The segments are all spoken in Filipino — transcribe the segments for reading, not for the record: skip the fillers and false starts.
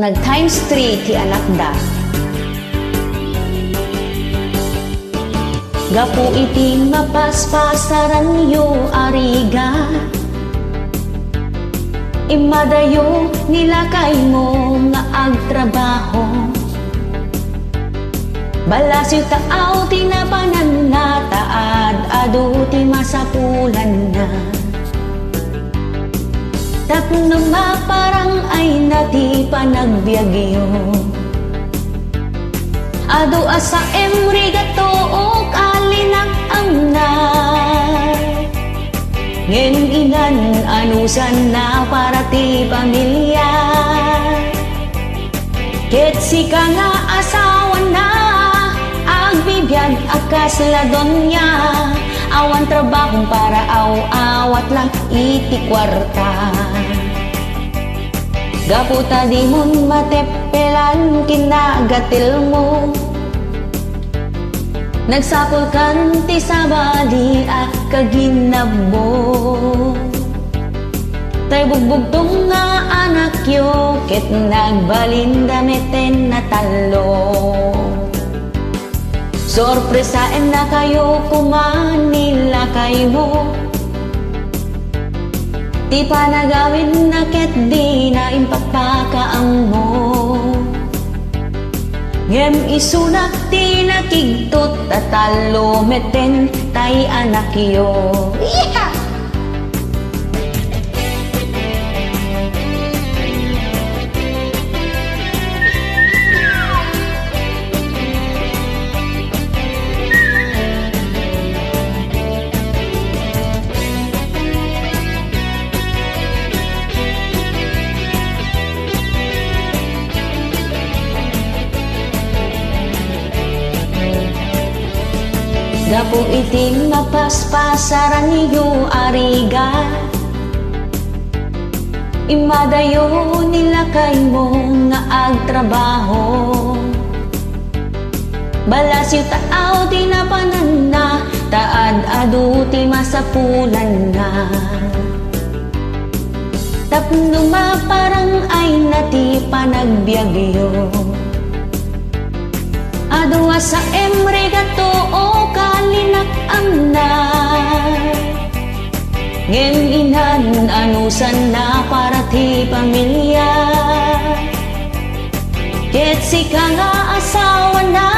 Nag times 3 ti anak da. Gapu iti mapaspasaran yo ariga. Imadayo nilakay mo nga agtrabaho. Balasyo taaw tinapanan na taad adu ti masapulan na. Tapno maparang ay nati panagbiagyo. Ado asa emrigato o kalinak ang na. Ngem inan anusan na para ti pamilya. Ket sika nga asawa na agbibiyag akas ladon niya. Awan trabahong para awat lang iti kwarta. Gaputa di mon matepelan kinagatil mo. Nagsapol kan ti sabali at kaginabo. Tay bugbugtong nga anak yo ket nagbalinda meten na talo. Sorpresain na kayo kumanila kayo. Di pa nagawin na ket di na impapakaang mo. Ngem isunak ti nakigtot tatalo meten tay anak yo. Yeah! Gapu iti mapaspasaran niyo ariga. Imadayo nilakay mo nga agtrabaho. Balasyo taaw tinapanan na taad adu ti masapulan na. Tapno maparang ay nati panagbiagyo. Adu asa emregato o kalinak ang na. Ngem inan anusan na para ti pamilya. Ket sika nga asawa na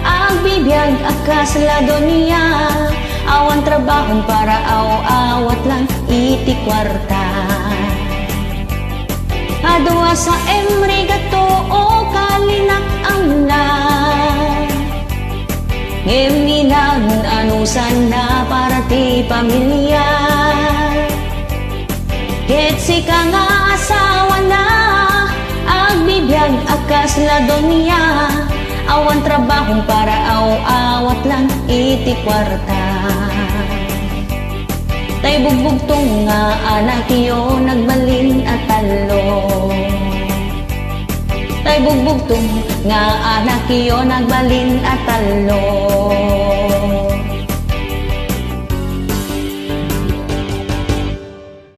agbibiyag akas ladon niya. Awan trabahong para awat lang iti kwarta. Adu asa emregato o kalinak ang na. Ngem inan anusan na para ti pamilya. Ket sika nga asawa na agbibiyag akas ladon niya. Awan trabahong para awat lang iti kwarta. Tay bugbugtong nga anak yo nagbalin at talo. Tay bugbugtong nga anak yo nagbalin at talo.